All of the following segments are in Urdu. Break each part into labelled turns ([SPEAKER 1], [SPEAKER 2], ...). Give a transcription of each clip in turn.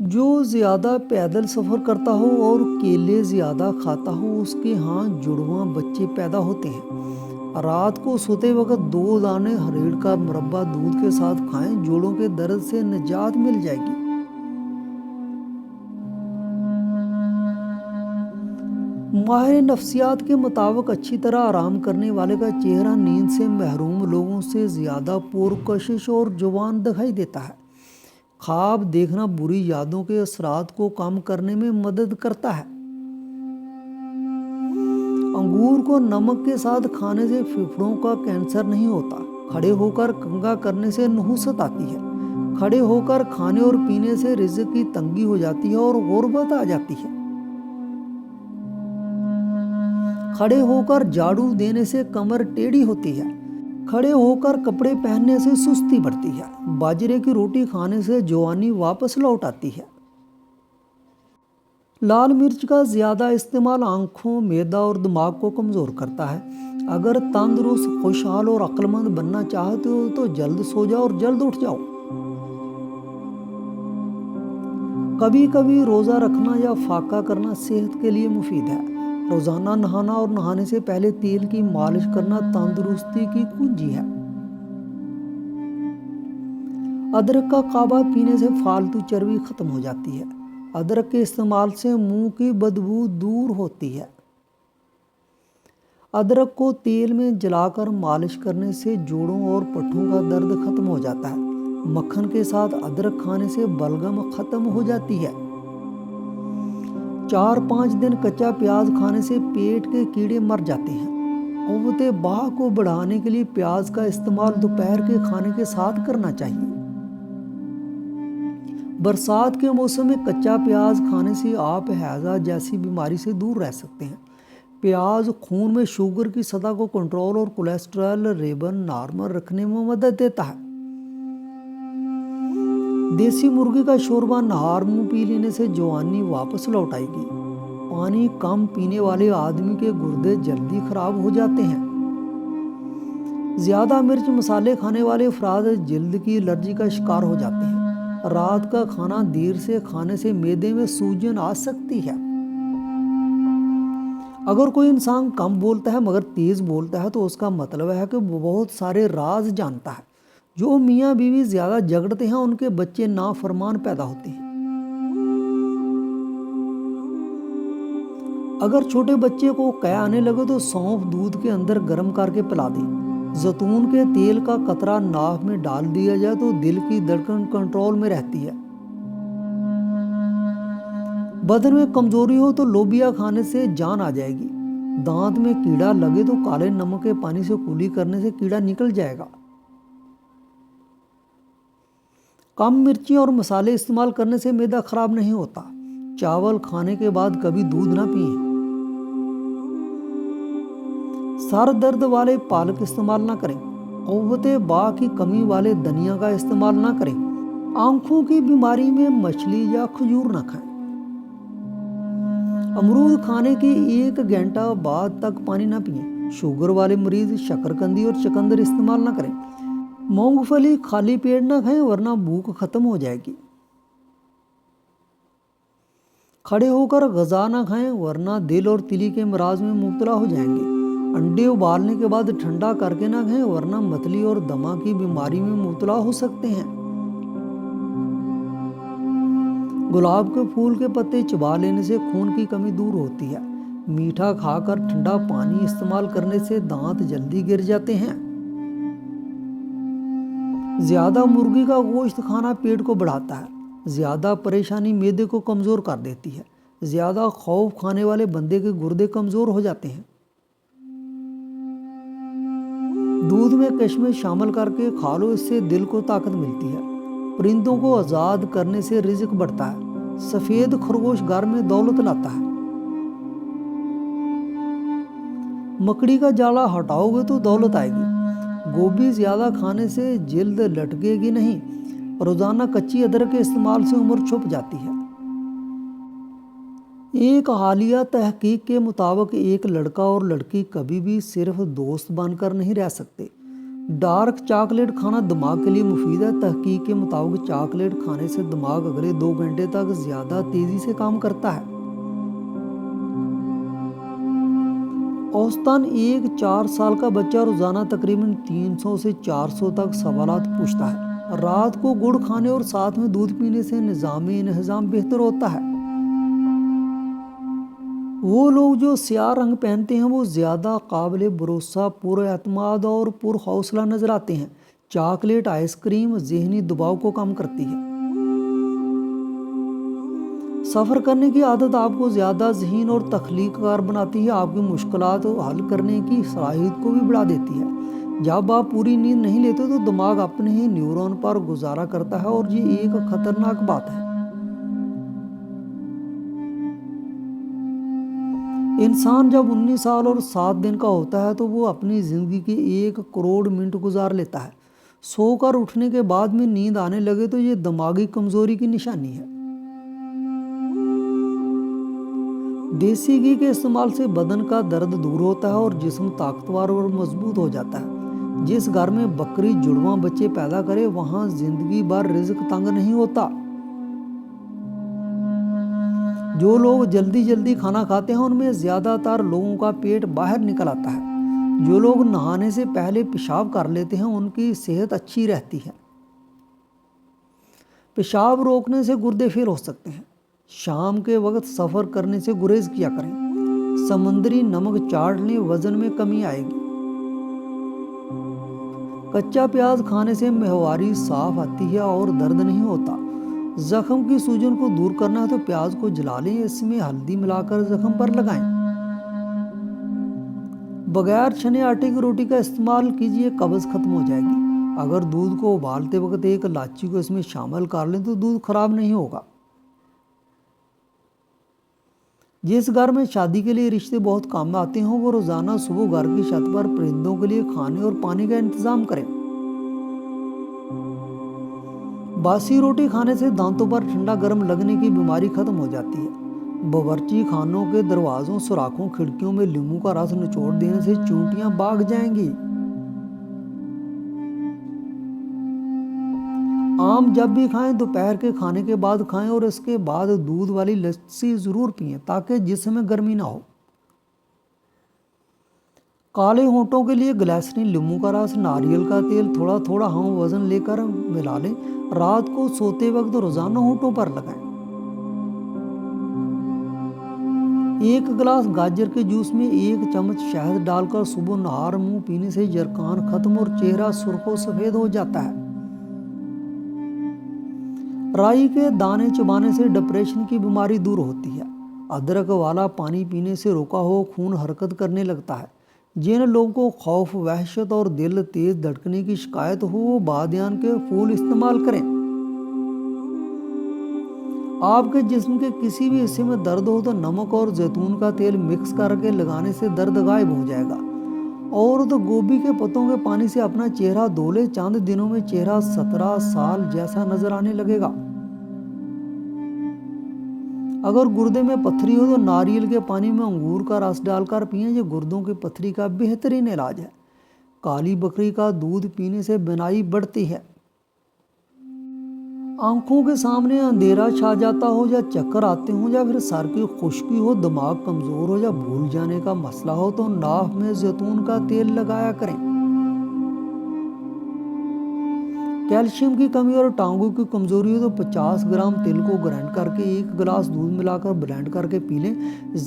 [SPEAKER 1] جو زیادہ پیدل سفر کرتا ہو اور کیلے زیادہ کھاتا ہو اس کے ہاں جڑواں بچے پیدا ہوتے ہیں۔ رات کو سوتے وقت 2 دانے ہریڑ کا مربع دودھ کے ساتھ کھائیں، جوڑوں کے درد سے نجات مل جائے گی۔ ماہر نفسیات کے مطابق اچھی طرح آرام کرنے والے کا چہرہ نیند سے محروم لوگوں سے زیادہ پرکشش اور جوان دکھائی دیتا ہے۔ خواب دیکھنا بری یادوں کے اثرات کو کم کرنے میں مدد کرتا ہے۔ انگور کو نمک کے ساتھ کھانے سے پھیپھڑوں کا کینسر نہیں ہوتا۔ کھڑے ہو کر کنگھا کرنے سے نحوست آتی ہے۔ کھڑے ہو کر کھانے اور پینے سے رزق کی تنگی ہو جاتی ہے اور غربت آ جاتی ہے۔ کھڑے ہو کر جھاڑو دینے سے کمر ٹیڑھی ہوتی ہے۔ کھڑے ہو کر کپڑے پہننے سے سستی بڑھتی ہے۔ باجرے کی روٹی کھانے سے جوانی واپس لوٹ آتی ہے۔ لال مرچ کا زیادہ استعمال آنکھوں، معدہ اور دماغ کو کمزور کرتا ہے۔ اگر تندرست، خوشحال اور عقل مند بننا چاہتے ہو تو جلد سو جاؤ اور جلد اٹھ جاؤ۔ کبھی کبھی روزہ رکھنا یا فاقہ کرنا صحت کے لیے مفید ہے۔ روزانہ نہانا اور نہانے سے پہلے تیل کی مالش کرنا تندرستی کی کنجی ہے۔ ادرک کا کعبہ پینے سے فالتو چربی ختم ہو جاتی ہے۔ ادرک کے استعمال سے منہ کی بدبو دور ہوتی ہے۔ ادرک کو تیل میں جلا کر مالش کرنے سے جوڑوں اور پٹھوں کا درد ختم ہو جاتا ہے۔ مکھن کے ساتھ ادرک کھانے سے بلغم ختم ہو جاتی ہے۔ 4-5 دن کچا پیاز کھانے سے پیٹ کے کیڑے مر جاتے ہیں۔ قوت بہا کو بڑھانے کے لیے پیاز کا استعمال دوپہر کے کھانے کے ساتھ کرنا چاہیے۔ برسات کے موسم میں کچا پیاز کھانے سے آپ ہیضہ جیسی بیماری سے دور رہ سکتے ہیں۔ پیاز خون میں شوگر کی سطح کو کنٹرول اور کولیسٹرول لیول نارمل رکھنے میں مدد دیتا ہے۔ دیسی مرغی کا شوربہ نہار منہ پی لینے سے جوانی واپس لوٹ آئے گی۔ پانی کم پینے والے آدمی کے گردے جلدی خراب ہو جاتے ہیں۔ زیادہ مرچ مسالے کھانے والے افراد جلد کی الرجی کا شکار ہو جاتے ہیں۔ رات کا کھانا دیر سے کھانے سے معدے میں سوجن آ سکتی ہے۔ اگر کوئی انسان کم بولتا ہے مگر تیز بولتا ہے تو اس کا مطلب ہے کہ وہ بہت سارے راز جانتا ہے۔ جو میاں بیوی زیادہ جھگڑتے ہیں ان کے بچے نافرمان پیدا ہوتے ہیں۔ اگر چھوٹے بچے کو قے آنے لگے تو سونف دودھ کے اندر گرم کر کے پلا دیں۔ زیتون کے تیل کا قطرہ ناک میں ڈال دیا جائے تو دل کی دھڑکن کنٹرول میں رہتی ہے۔ بدن میں کمزوری ہو تو لوبیا کھانے سے جان آ جائے گی۔ دانت میں کیڑا لگے تو کالے نمک کے پانی سے کلی کرنے سے کیڑا نکل جائے گا۔ کم مرچی اور مسالے استعمال کرنے سے معدہ خراب نہیں ہوتا۔ چاول کھانے کے بعد کبھی دودھ نہ پئیں۔ سر درد والے پالک استعمال نہ کریں۔ قوت بہا کی کمی والے دھنیا کا استعمال نہ کریں۔ آنکھوں کی بیماری میں مچھلی یا کھجور نہ کھائیں۔ امرود کھانے کے 1 گھنٹہ بعد تک پانی نہ پئیں۔ شوگر والے مریض شکرقندی اور چقندر استعمال نہ کریں۔ مونگ پھلی خالی پیٹ نہ کھائیں ورنہ بھوک ختم ہو جائے گی۔ کھڑے ہو کر غذا نہ کھائیں ورنہ دل اور تلی کے امراض میں مبتلا ہو جائیں گے۔ انڈے ابالنے کے بعد ٹھنڈا کر کے نہ کھائیں ورنہ متلی اور دمہ کی بیماری میں مبتلا ہو سکتے ہیں۔ گلاب کے پھول کے پتے چبا لینے سے خون کی کمی دور ہوتی ہے۔ میٹھا کھا کر ٹھنڈا پانی استعمال کرنے سے دانت جلدی گر جاتے ہیں۔ زیادہ مرغی کا گوشت کھانا پیٹ کو بڑھاتا ہے۔ زیادہ پریشانی معدے کو کمزور کر دیتی ہے۔ زیادہ خوف کھانے والے بندے کے گردے کمزور ہو جاتے ہیں۔ دودھ میں کشمش شامل کر کے کھا لو، اس سے دل کو طاقت ملتی ہے۔ پرندوں کو آزاد کرنے سے رزق بڑھتا ہے۔ سفید خرگوش گھر میں دولت لاتا ہے۔ مکڑی کا جالا ہٹاؤ گے تو دولت آئے گی۔ گوبھی زیادہ کھانے سے جلد لٹکے گی نہیں۔ روزانہ کچی ادرک کے استعمال سے عمر چھپ جاتی ہے۔ ایک حالیہ تحقیق کے مطابق ایک لڑکا اور لڑکی کبھی بھی صرف دوست بن کر نہیں رہ سکتے، ڈارک چاکلیٹ کھانا دماغ کے لیے مفید ہے۔ تحقیق کے مطابق چاکلیٹ کھانے سے دماغ اگلے 2 گھنٹے تک زیادہ تیزی سے کام کرتا ہے۔ اوسطاً ایک 4 سال کا بچہ روزانہ تقریباً 300 سے 400 تک سوالات پوچھتا ہے۔ رات کو گڑ کھانے اور ساتھ میں دودھ پینے سے نظامی انہضام بہتر ہوتا ہے۔ وہ لوگ جو سیاہ رنگ پہنتے ہیں وہ زیادہ قابل بھروسہ، پر اعتماد اور پر حوصلہ نظر آتے ہیں۔ چاکلیٹ آئس کریم ذہنی دباؤ کو کم کرتی ہے۔ سفر کرنے کی عادت آپ کو زیادہ ذہین اور تخلیق کار بناتی ہے۔ آپ کی مشکلات کو حل کرنے کی صلاحیت کو بھی بڑھا دیتی ہے۔ جب آپ پوری نیند نہیں لیتے تو دماغ اپنے ہی نیورون پر گزارا کرتا ہے اور یہ ایک خطرناک بات ہے۔ انسان جب 19 سال اور 7 دن کا ہوتا ہے تو وہ اپنی زندگی کے 1 کروڑ منٹ گزار لیتا ہے۔ سو کر اٹھنے کے بعد میں نیند آنے لگے تو یہ دماغی کمزوری کی نشانی ہے۔ دیسی گھی کے استعمال سے بدن کا درد دور ہوتا ہے اور جسم طاقتور اور مضبوط ہو جاتا ہے۔ جس گھر میں بکری جڑواں بچے پیدا کرے وہاں زندگی بھر رزق تنگ نہیں ہوتا۔ جو لوگ جلدی کھانا کھاتے ہیں ان میں زیادہ تر لوگوں کا پیٹ باہر نکل آتا ہے۔ جو لوگ نہانے سے پہلے پیشاب کر لیتے ہیں ان کی صحت اچھی رہتی ہے۔ پیشاب روکنے سے گردے فیل ہو سکتے ہیں۔ شام کے وقت سفر کرنے سے گریز کیا کریں۔ سمندری نمک چاٹ لیں، وزن میں کمی آئے گی۔ کچا پیاز کھانے سے مہواری صاف آتی ہے اور درد نہیں ہوتا۔ زخم کی سوجن کو دور کرنا ہے تو پیاز کو جلا لیں، اس میں ہلدی ملا کر زخم پر لگائیں۔ بغیر چھنے آٹے کی روٹی کا استعمال کیجیے، قبض ختم ہو جائے گی۔ اگر دودھ کو ابالتے وقت 1 الائچی کو اس میں شامل کر لیں تو دودھ خراب نہیں ہوگا۔ جس گھر میں شادی کے لیے رشتے بہت کام میں آتے ہیں وہ روزانہ صبح گھر کی چھت پر پرندوں کے لیے کھانے اور پانی کا انتظام کریں۔ باسی روٹی کھانے سے دانتوں پر ٹھنڈا گرم لگنے کی بیماری ختم ہو جاتی ہے۔ باورچی خانوں کے دروازوں، سوراخوں، کھڑکیوں میں لیموں کا رس نچوڑ دینے سے چیونٹیاں بھاگ جائیں گی۔ آم جب بھی کھائیں دوپہر کے کھانے کے بعد کھائیں اور اس کے بعد دودھ والی لسی ضرور پئیں تاکہ جسم میں گرمی نہ ہو۔ کالے ہونٹوں کے لیے گلیسرین، لیموں کا رس، ناریل کا تیل تھوڑا تھوڑا ہم وزن لے کر ملا لیں۔ رات کو سوتے وقت روزانہ ہونٹوں پر لگائیں۔ 1 گلاس گاجر کے جوس میں 1 چمچ شہد ڈال کر صبح نہار منہ پینے سے جرکان ختم اور چہرہ سرخ و سفید ہو جاتا ہے۔ رائی کے دانے چبانے سے ڈپریشن کی بیماری دور ہوتی ہے۔ ادرک والا پانی پینے سے روکا ہوا خون حرکت کرنے لگتا ہے۔ جن لوگوں کو خوف، وحشت اور دل تیز دھڑکنے کی شکایت ہو وہ بادیان کے پھول استعمال کریں۔ آپ کے جسم کے کسی بھی حصے میں درد ہو تو نمک اور زیتون کا تیل مکس کر کے لگانے سے درد غائب ہو جائے گا۔ اور تو گوبھی کے پتوں کے پانی سے اپنا چہرہ دھو لے، چند دنوں میں چہرہ 17 سال جیسا نظر آنے لگے گا۔ اگر گردے میں پتھری ہو تو ناریل کے پانی میں انگور کا رس ڈال کر پئیں، یہ گردوں کی پتھری کا بہترین علاج ہے۔ کالی بکری کا دودھ پینے سے بینائی بڑھتی ہے۔ آنکھوں کے سامنے اندھیرا چھا جاتا ہو یا چکر آتے ہوں یا پھر سر کی خشکی ہو، دماغ کمزور ہو یا بھول جانے کا مسئلہ ہو تو ناف میں زیتون کا تیل لگایا کریں۔ کیلشیم کی کمی اور ٹانگوں کی کمزوری ہو تو 50 گرام تل کو گرائنڈ کر کے 1 گلاس دودھ ملا کر بلینڈ کر کے پی لیں۔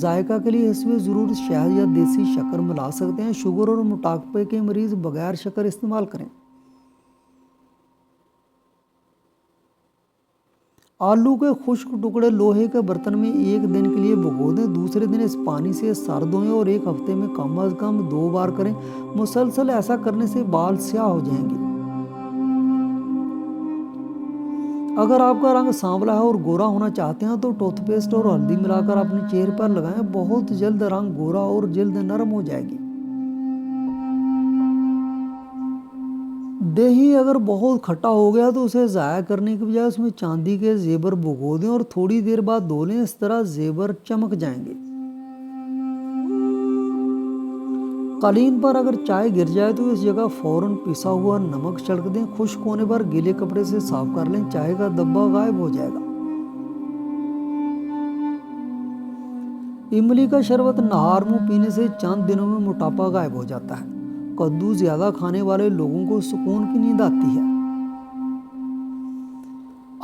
[SPEAKER 1] ذائقہ کے لیے اس میں ضرور شہد یا دیسی شکر ملا سکتے ہیں۔ شوگر اور موٹاپے کے مریض بغیر شکر استعمال کریں۔ آلو کے خشک ٹکڑے لوہے کے برتن میں 1 دن کے لیے بھگو دیں، دوسرے دن اس پانی سے سر دھوئیں اور 1 ہفتے میں کم از کم 2 بار کریں۔ مسلسل ایسا کرنے سے بال سیاہ ہو جائیں گے۔ اگر آپ کا رنگ سانولا ہے اور گورا ہونا چاہتے ہیں تو ٹوتھ پیسٹ اور ہلدی ملا کر اپنے چہرے پر لگائیں، بہت جلد رنگ گورا اور جلد نرم ہو جائے گی۔ دہی اگر بہت کھٹا ہو گیا تو اسے ضائع کرنے کی بجائے اس میں چاندی کے زیور بھگو دیں اور تھوڑی دیر بعد دھو لیں، اس طرح زیور چمک جائیں گے۔ قالین پر اگر چائے گر جائے تو اس جگہ فوراً پسا ہوا نمک چھڑک دیں، خشک ہونے پر گیلے کپڑے سے صاف کر لیں، چائے کا دبا غائب ہو جائے گا۔ املی کا شربت نہار منہ پینے سے چند دنوں میں موٹاپا غائب ہو جاتا ہے۔ کدو زیادہ کھانے والے لوگوں کو سکون کی نیند آتی ہے۔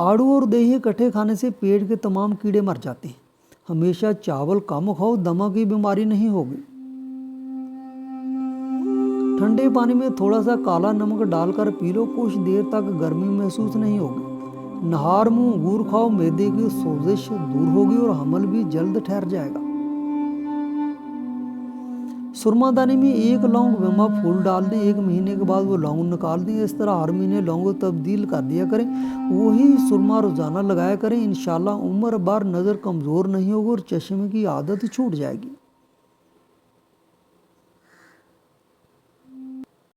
[SPEAKER 1] آڑو اور دہی اکٹھے کھانے سے پیٹ کے تمام کیڑے مر جاتے ہیں۔ ہمیشہ چاول کم کھاؤ، دمہ کی بیماری نہیں ہوگی۔ ٹھنڈے پانی میں تھوڑا سا کالا نمک ڈال کر پی لو، کچھ دیر تک گرمی محسوس نہیں ہوگی۔ نہار منہ انگور کھاؤ، معدے کی سوزش دور ہوگی اور حمل بھی جلد ٹھہر جائے گا۔ سرما دانی میں 1 لونگ ویما پھول ڈال دیں، 1 مہینے کے بعد وہ لونگ نکال دیں۔ اس طرح ہر مہینے لونگ تبدیل کر دیا کریں، وہی سرما روزانہ لگایا کریں۔ انشاءاللہ عمر بھر نظر کمزور نہیں ہوگی اور چشمے کی عادت چھوٹ جائے گی۔